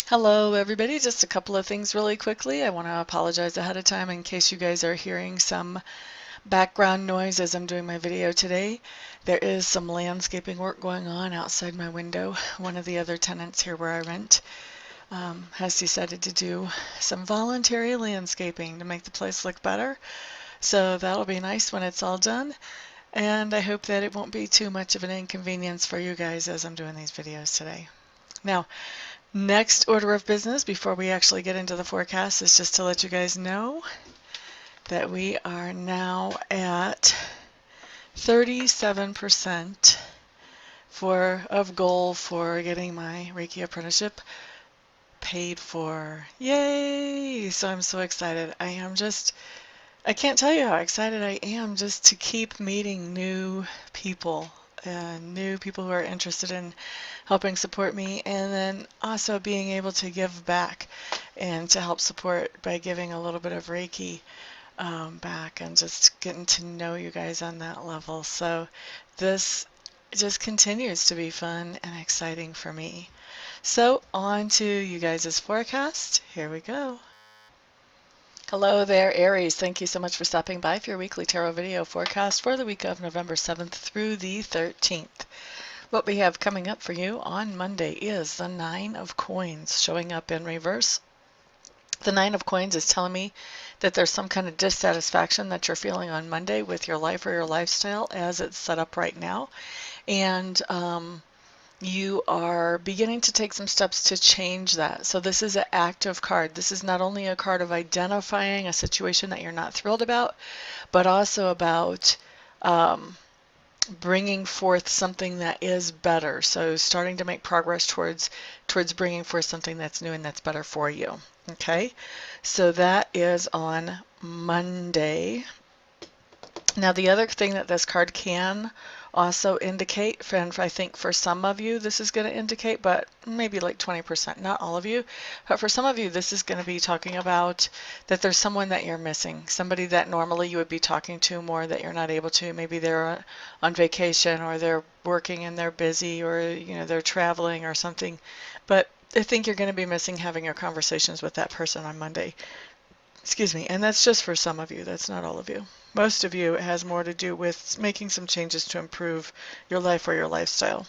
Hello everybody, just a couple of things really quickly. I want to apologize ahead of time in case you guys are hearing some background noise as I'm doing my video today. There is some landscaping work going on outside my window. One of the other tenants here where I rent has decided to do some voluntary landscaping to make the place look better. So that'll be nice when it's all done. And I hope that it won't be too much of an inconvenience for you guys as I'm doing these videos today. Now, next order of business before we actually get into the forecast is just to let you guys know that we are now at 37% of goal for getting my Reiki apprenticeship paid for. Yay! So I'm so excited. I can't tell you how excited I am just to keep meeting new people who are interested in helping support me, and then also being able to give back and to help support by giving a little bit of Reiki back and just getting to know you guys on that level. So this just continues to be fun and exciting for me. So on to you guys' forecast. Here we go. Hello there, Aries. Thank you so much for stopping by for your weekly tarot video forecast for the week of November 7th through the 13th. What we have coming up for you on Monday is the Nine of Coins showing up in reverse. The Nine of Coins is telling me that there's some kind of dissatisfaction that you're feeling on Monday with your life or your lifestyle as it's set up right now. And you are beginning to take some steps to change that. So this is an active card. This is not only a card of identifying a situation that you're not thrilled about, but also about bringing forth something that is better. So starting to make progress towards bringing forth something that's new and that's better for you. Okay, so that is on Monday. Now the other thing that this card can also indicate, and I think for some of you this is going to indicate, but maybe like 20%, not all of you, but for some of you this is going to be talking about that there's someone that you're missing, somebody that normally you would be talking to more that you're not able to. Maybe they're on vacation, or they're working and they're busy, or they're traveling or something, but I think you're going to be missing having your conversations with that person on Monday. Excuse me, and that's just for some of you, that's not all of you. Most of you, it has more to do with making some changes to improve your life or your lifestyle.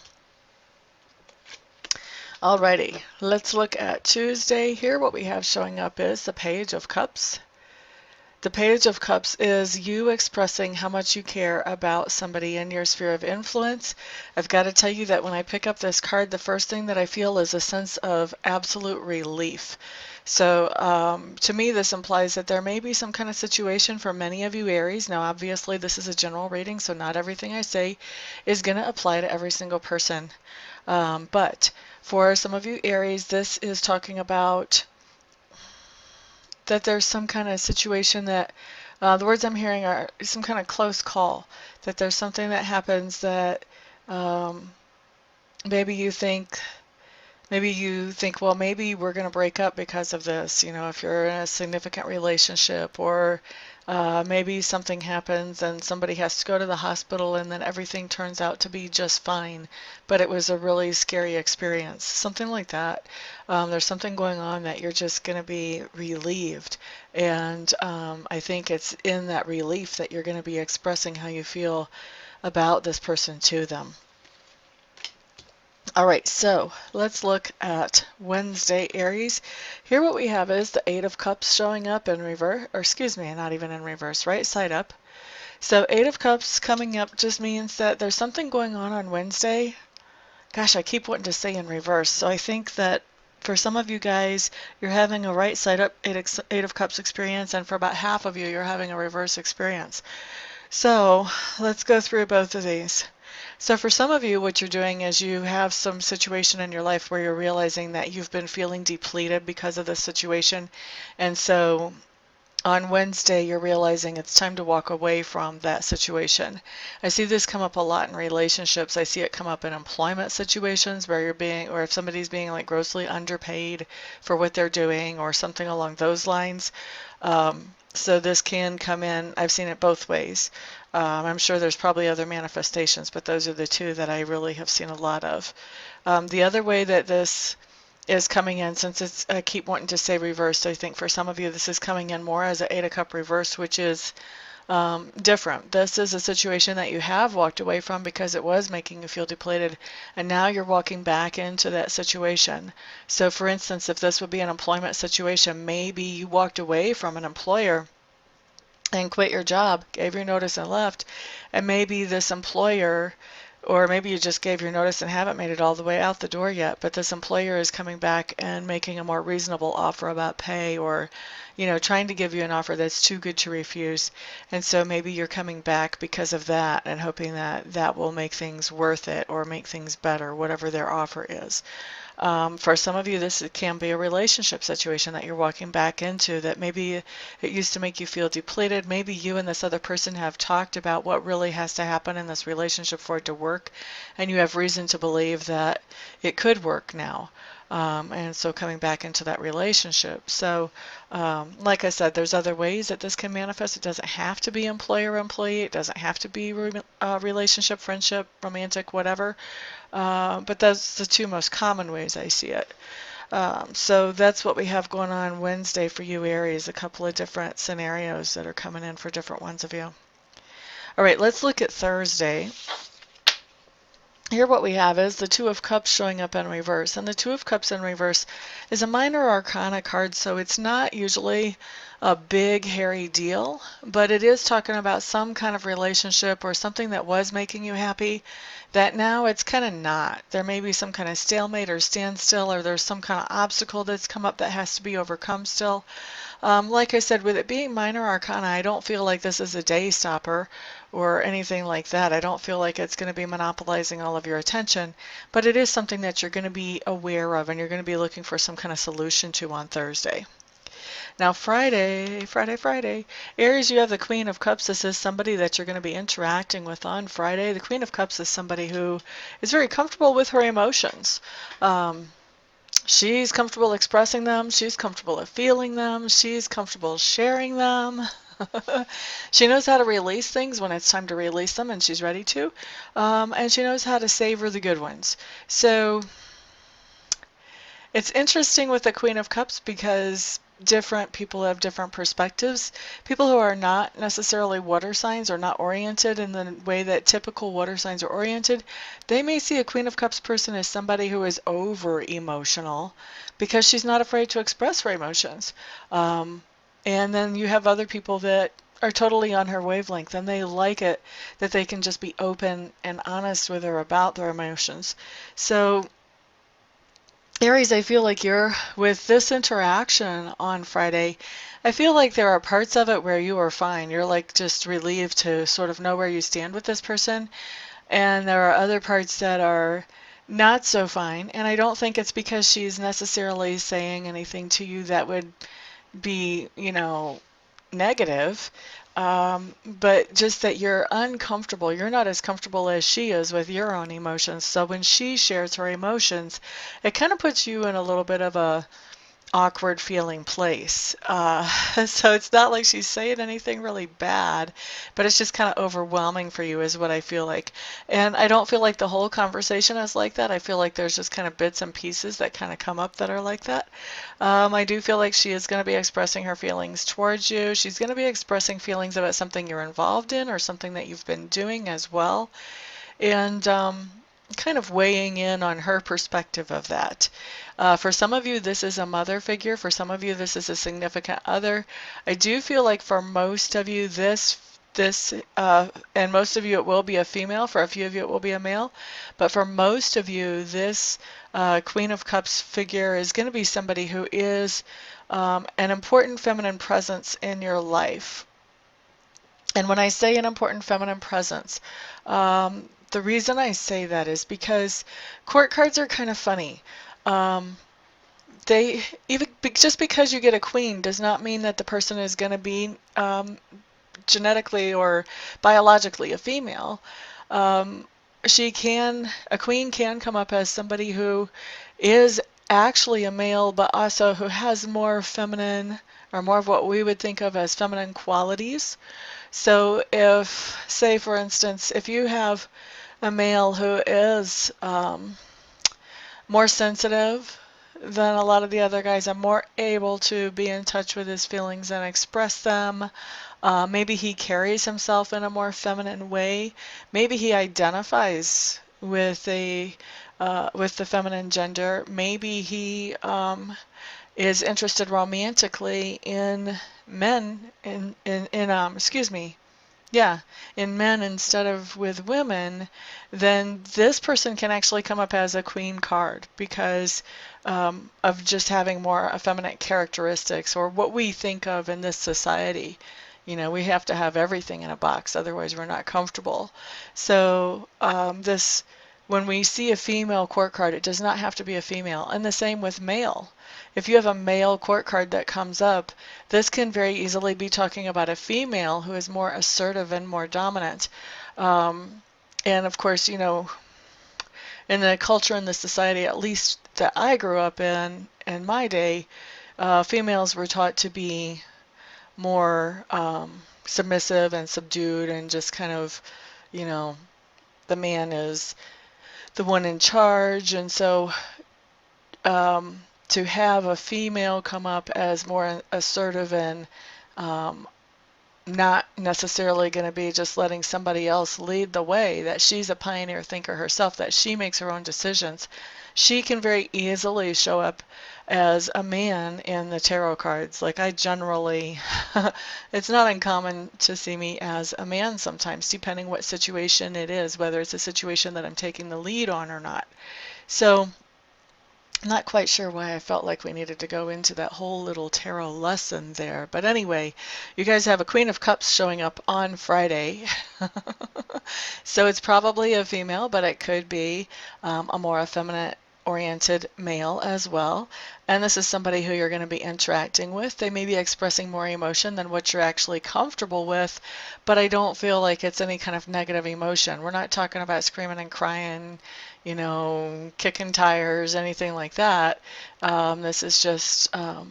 Alrighty, let's look at Tuesday here. What we have showing up is the Page of Cups. The Page of Cups is you expressing how much you care about somebody in your sphere of influence. I've got to tell you that when I pick up this card, the first thing that I feel is a sense of absolute relief. So to me, this implies that there may be some kind of situation for many of you Aries. Now, obviously, this is a general reading, so not everything I say is going to apply to every single person. But for some of you Aries, this is talking about that there's some kind of situation that the words I'm hearing are some kind of close call, that there's something that happens that maybe you think, well, maybe we're going to break up because of this, if you're in a significant relationship, or maybe something happens and somebody has to go to the hospital and then everything turns out to be just fine, but it was a really scary experience, something like that. There's something going on that you're just going to be relieved, and I think it's in that relief that you're going to be expressing how you feel about this person to them. All right, so let's look at Wednesday, Aries. Here what we have is the Eight of Cups showing up in reverse, or excuse me, not even in reverse, right side up. So Eight of Cups coming up just means that there's something going on Wednesday. Gosh, I keep wanting to say in reverse. So I think that for some of you guys, you're having a right side up Eight of Cups experience, and for about half of you, you're having a reverse experience. So let's go through both of these. So for some of you, what you're doing is you have some situation in your life where you're realizing that you've been feeling depleted because of this situation. And so on Wednesday, you're realizing it's time to walk away from that situation. I see this come up a lot in relationships. I see it come up in employment situations where you're being, or if somebody's being like grossly underpaid for what they're doing or something along those lines. So this can come in, I've seen it both ways. I'm sure there's probably other manifestations, but those are the two that I really have seen a lot of. The other way that this is coming in, since it's, I keep wanting to say reversed. I think for some of you this is coming in more as an Eight of Cup reversed, which is different. This is a situation that you have walked away from because it was making you feel depleted, and now you're walking back into that situation. So for instance, if this would be an employment situation, maybe you walked away from an employer and quit your job, gave your notice and left, and maybe this employer, or maybe you just gave your notice and haven't made it all the way out the door yet, but this employer is coming back and making a more reasonable offer about pay, or trying to give you an offer that's too good to refuse. And so maybe you're coming back because of that and hoping that that will make things worth it or make things better, whatever their offer is. For some of you, this can be a relationship situation that you're walking back into, that maybe it used to make you feel depleted. Maybe you and this other person have talked about what really has to happen in this relationship for it to work, and you have reason to believe that it could work now. And so coming back into that relationship. So like I said, there's other ways that this can manifest. It doesn't have to be employer-employee. It doesn't have to be relationship, friendship, romantic, whatever. But that's the two most common ways I see it. So that's what we have going on Wednesday for you, Aries. A couple of different scenarios that are coming in for different ones of you. All right, let's look at Thursday. Here what we have is the Two of Cups showing up in reverse. And the Two of Cups in reverse is a minor arcana card, so it's not usually a big, hairy deal, but it is talking about some kind of relationship or something that was making you happy that now it's kind of not. There may be some kind of stalemate or standstill, or there's some kind of obstacle that's come up that has to be overcome still. Like I said, with it being minor arcana, I don't feel like this is a day stopper or anything like that. I don't feel like it's going to be monopolizing all of your attention, but it is something that you're going to be aware of and you're going to be looking for some kind of solution to on Thursday. Now Friday, Aries, you have the Queen of Cups. This is somebody that you're going to be interacting with on Friday. The Queen of Cups is somebody who is very comfortable with her emotions. She's comfortable expressing them. She's comfortable at feeling them. She's comfortable sharing them. She knows how to release things when it's time to release them, and she's ready to. And she knows how to savor the good ones. So it's interesting with the Queen of Cups because different people have different perspectives. People who are not necessarily water signs or not oriented in the way that typical water signs are oriented, they may see a Queen of Cups person as somebody who is over emotional because she's not afraid to express her emotions. And then you have other people that are totally on her wavelength, and they like it that they can just be open and honest with her about their emotions. So Aries, I feel like you're, with this interaction on Friday, I feel like there are parts of it where you are fine. You're like just relieved to sort of know where you stand with this person. And there are other parts that are not so fine. And I don't think it's because she's necessarily saying anything to you that would be, negative. But just that you're uncomfortable. You're not as comfortable as she is with your own emotions. So when she shares her emotions, it kind of puts you in a little bit of a awkward feeling place. So it's not like she's saying anything really bad, but it's just kind of overwhelming for you is what I feel like. And I don't feel like the whole conversation is like that. I feel like there's just kind of bits and pieces that kind of come up that are like that. I do feel like she is going to be expressing her feelings towards you. She's going to be expressing feelings about something you're involved in or something that you've been doing as well. And kind of weighing in on her perspective of that. For some of you, this is a mother figure. For some of you, this is a significant other. I do feel like for most of you, and most of you, it will be a female. For a few of you, it will be a male. But for most of you, this Queen of Cups figure is going to be somebody who is an important feminine presence in your life. And when I say an important feminine presence, the reason I say that is because court cards are kind of funny. They even just because you get a queen does not mean that the person is going to be genetically or biologically a female. A queen can come up as somebody who is actually a male, but also who has more feminine or more of what we would think of as feminine qualities. So if, say for instance, if you have a male who is more sensitive than a lot of the other guys. I'm more able to be in touch with his feelings and express them. Maybe he carries himself in a more feminine way. Maybe he identifies with with the feminine gender. Maybe he is interested romantically in men excuse me, yeah, in men instead of with women, then this person can actually come up as a queen card because of just having more effeminate characteristics, or what we think of in this society. You know, we have to have everything in a box, otherwise we're not comfortable. So when we see a female court card, it does not have to be a female. And the same with male. If you have a male court card that comes up, this can very easily be talking about a female who is more assertive and more dominant. And of course, you know, in the culture and the society, at least that I grew up in my day, females were taught to be more submissive and subdued and just kind of, you know, the man is the one in charge. And so to have a female come up as more assertive and not necessarily going to be just letting somebody else lead the way, that she's a pioneer thinker herself, that she makes her own decisions. She can very easily show up as a man in the tarot cards. Like I generally, it's not uncommon to see me as a man sometimes, depending what situation it is, whether it's a situation that I'm taking the lead on or not. So not quite sure why I felt like we needed to go into that whole little tarot lesson there. But anyway, you guys have a Queen of Cups showing up on Friday. So it's probably a female, but it could be a more effeminate oriented male as well. And this is somebody who you're going to be interacting with. They may be expressing more emotion than what you're actually comfortable with, but I don't feel like it's any kind of negative emotion. We're not talking about screaming and crying, you know, kicking tires, anything like that. This is just a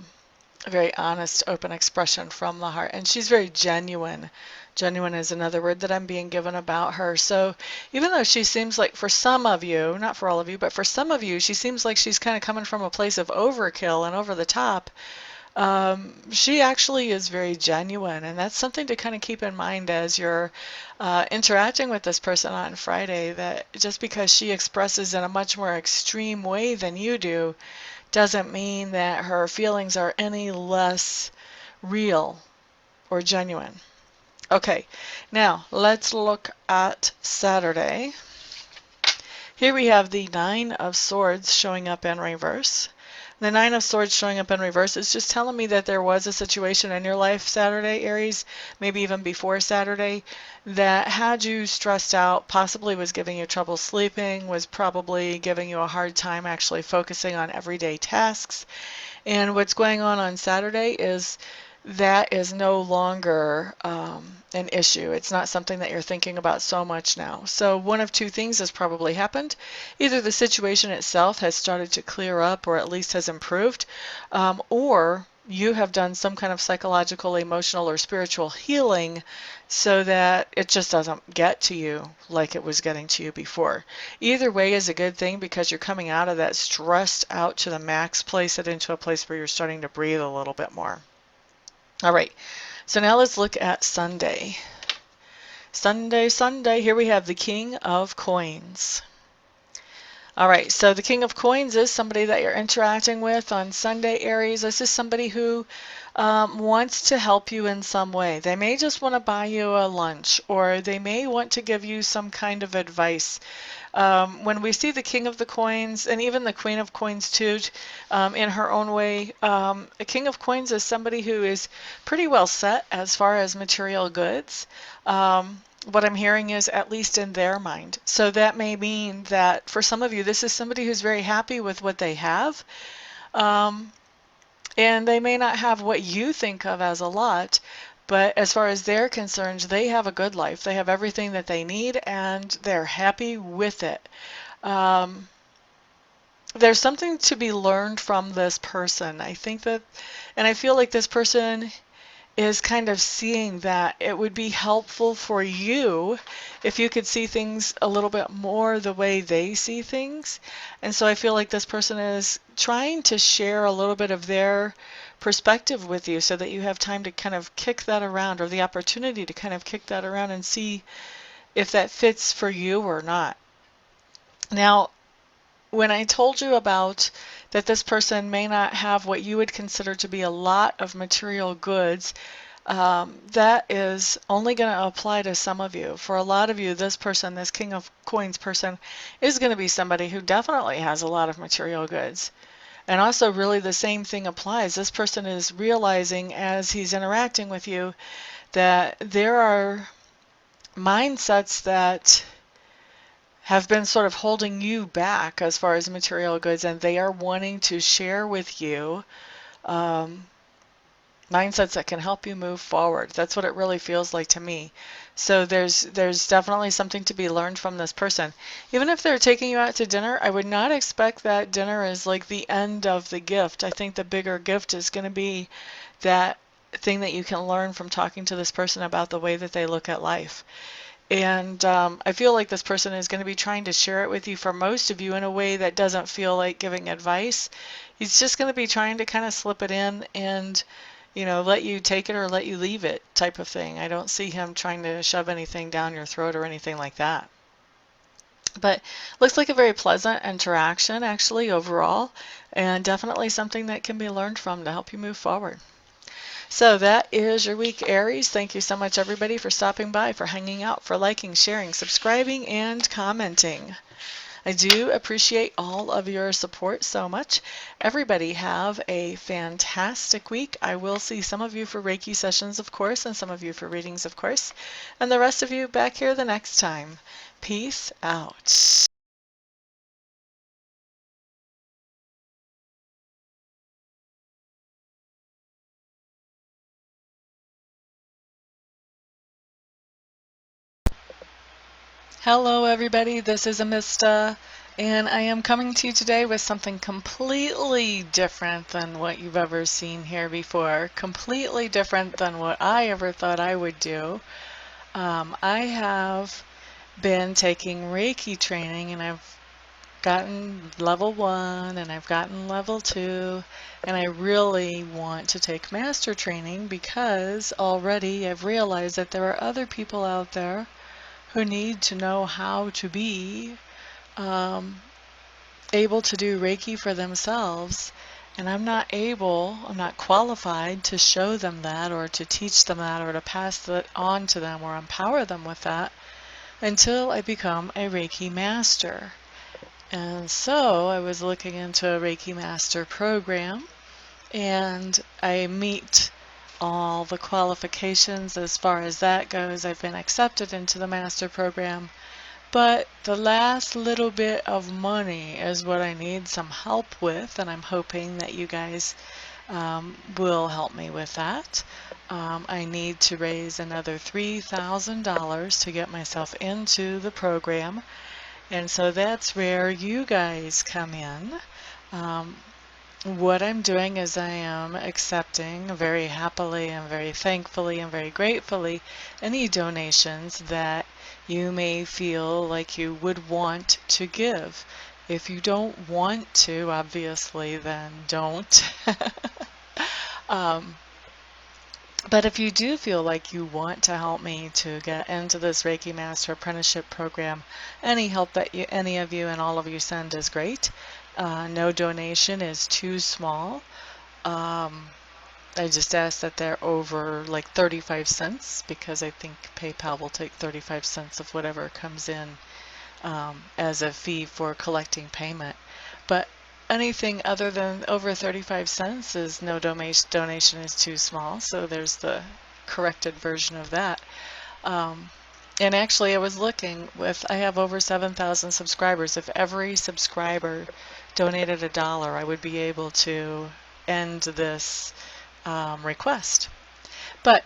very honest, open expression from the heart. And she's very genuine. Genuine is another word that I'm being given about her. So even though she seems like, for some of you, not for all of you, but for some of you, she seems like she's kind of coming from a place of overkill and over the top, she actually is very genuine, and that's something to kind of keep in mind as you're interacting with this person on Friday, that just because she expresses in a much more extreme way than you do doesn't mean that her feelings are any less real or genuine. Okay, now let's look at Saturday. Here we have the Nine of Swords showing up in reverse. The Nine of Swords showing up in reverse is just telling me that there was a situation in your life Saturday, Aries, maybe even before Saturday, that had you stressed out, possibly was giving you trouble sleeping, was probably giving you a hard time actually focusing on everyday tasks. And what's going on Saturday is that is no longer an issue. It's not something that you're thinking about so much now. So one of two things has probably happened. Either the situation itself has started to clear up, or at least has improved, or you have done some kind of psychological, emotional, or spiritual healing so that it just doesn't get to you like it was getting to you before. Either way is a good thing, because you're coming out of that stressed out to the max place it into a place where you're starting to breathe a little bit more. All right, so now let's look at Sunday. Sunday, here we have the King of Coins. All right, so the King of Coins is somebody that you're interacting with on Sunday, Aries. This is somebody who wants to help you in some way. They may just want to buy you a lunch, or they may want to give you some kind of advice. When we see the King of the Coins, and even the Queen of Coins too, in her own way, a King of Coins is somebody who is pretty well set as far as material goods. What I'm hearing is, at least in their mind. So that may mean that for some of you, this is somebody who's very happy with what they have. And they may not have what you think of as a lot, but as far as they're concerned, they have a good life. They have everything that they need, and they're happy with it. There's something to be learned from this person. I think that, and I feel like this person is kind of seeing that it would be helpful for you if you could see things a little bit more the way they see things. And so I feel like this person is trying to share a little bit of their perspective with you so that you have time to kind of kick that around, or the opportunity to kind of kick that around and see if that fits for you or not. Now, when I told you about that this person may not have what you would consider to be a lot of material goods, that is only going to apply to some of you. For a lot of you, this person, this King of Coins person, is going to be somebody who definitely has a lot of material goods. And also, really, the same thing applies. This person is realizing as he's interacting with you that there are mindsets that have been sort of holding you back as far as material goods, and they are wanting to share with you mindsets that can help you move forward. That's what it really feels like to me. So there's definitely something to be learned from this person. Even if they're taking you out to dinner, I would not expect that dinner is like the end of the gift. I think the bigger gift is going to be that thing that you can learn from talking to this person about the way that they look at life. And I feel like this person is going to be trying to share it with you, for most of you, in a way that doesn't feel like giving advice. He's just going to be trying to kind of slip it in and, you know, let you take it or let you leave it type of thing. I don't see him trying to shove anything down your throat or anything like that. But looks like a very pleasant interaction, actually, overall, and definitely something that can be learned from to help you move forward. So that is your week, Aries. Thank you so much, everybody, for stopping by, for hanging out, for liking, sharing, subscribing, and commenting. I do appreciate all of your support so much. Everybody have a fantastic week. I will see some of you for Reiki sessions, of course, and some of you for readings, of course, and the rest of you back here the next time. Peace out. Hello, everybody. This is Amista, and I am coming to you today with something completely different than what you've ever seen here before. Completely different than what I ever thought I would do. I have been taking Reiki training, and I've gotten level 1 and I've gotten level 2, and I really want to take master training because already I've realized that there are other people out there who need to know how to be able to do Reiki for themselves, and I'm not qualified to show them that or to teach them that or to pass that on to them or empower them with that until I become a Reiki master. And so I was looking into a Reiki Master Program, and I meet all the qualifications as far as that goes. I've been accepted into the Master Program, but the last little bit of money is what I need some help with, and I'm hoping that you guys will help me with that. I need to raise another $3,000 to get myself into the program. And so that's where you guys come in. What I'm doing is I am accepting very happily and very thankfully and very gratefully any donations that you may feel like you would want to give. If you don't want to, obviously, then don't. But if you do feel like you want to help me to get into this Reiki Master Apprenticeship Program, any help that any of you and all of you send is great. No donation is too small. I just ask that they're over like 35 cents, because I think PayPal will take 35 cents of whatever comes in as a fee for collecting payment. But anything other than over 35 cents is no donation is too small, so there's the corrected version of that. And actually, I was looking I have over 7,000 subscribers. If every subscriber donated $1, I would be able to end this request. But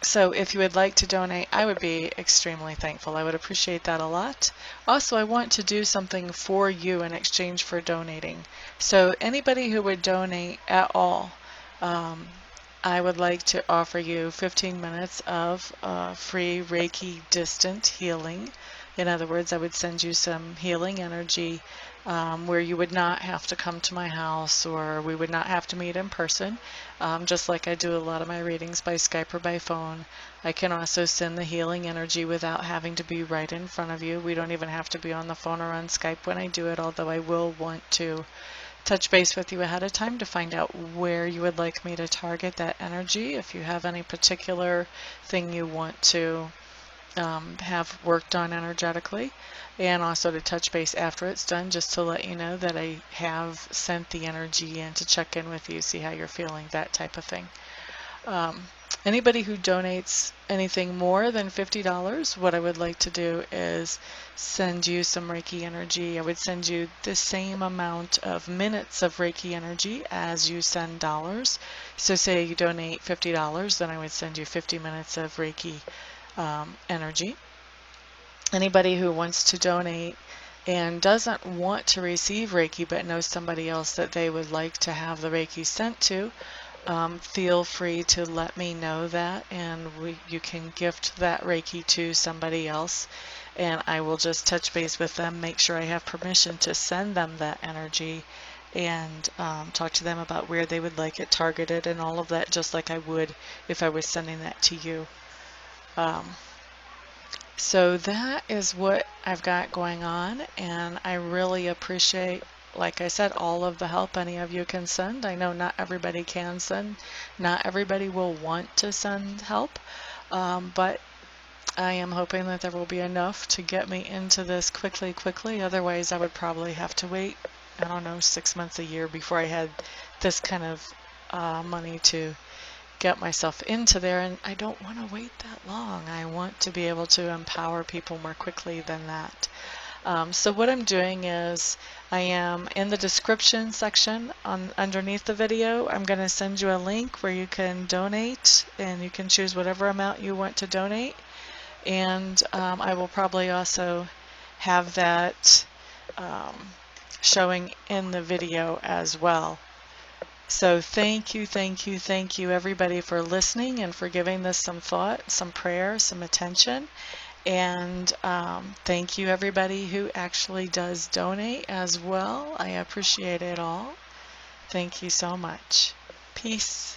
so if you would like to donate, I would be extremely thankful. I would appreciate that a lot. Also, I want to do something for you in exchange for donating. So anybody who would donate at all, I would like to offer you 15 minutes of free Reiki distant healing. In other words, I would send you some healing energy where you would not have to come to my house, or we would not have to meet in person, just like I do a lot of my readings by Skype or by phone. I can also send the healing energy without having to be right in front of you. We don't even have to be on the phone or on Skype when I do it, although I will want to touch base with you ahead of time to find out where you would like me to target that energy. If you have any particular thing you want to have worked on energetically, and also to touch base after it's done, just to let you know that I have sent the energy in to check in with you, see how you're feeling, that type of thing. Anybody who donates anything more than $50, what I would like to do is send you some Reiki energy. I would send you the same amount of minutes of Reiki energy as you send dollars. So say you donate $50, then I would send you 50 minutes of Reiki energy. Anybody who wants to donate and doesn't want to receive Reiki but knows somebody else that they would like to have the Reiki sent to, feel free to let me know that, and you can gift that Reiki to somebody else, and I will just touch base with them, make sure I have permission to send them that energy, and talk to them about where they would like it targeted and all of that, just like I would if I was sending that to you. So that is what I've got going on, and I really appreciate, like I said, all of the help any of you can send. I know not everybody can send, not everybody will want to send help, but I am hoping that there will be enough to get me into this quickly. Otherwise, I would probably have to wait, I don't know, 6 months, a year before I had this kind of money to get myself into there, and I don't want to wait that long. I want to be able to empower people more quickly than that. So what I'm doing is I am in the description section underneath the video. I'm going to send you a link where you can donate, and you can choose whatever amount you want to donate, and I will probably also have that showing in the video as well. So thank you, everybody, for listening and for giving this some thought, some prayer, some attention. And thank you, everybody who actually does donate as well. I appreciate it all. Thank you so much. Peace.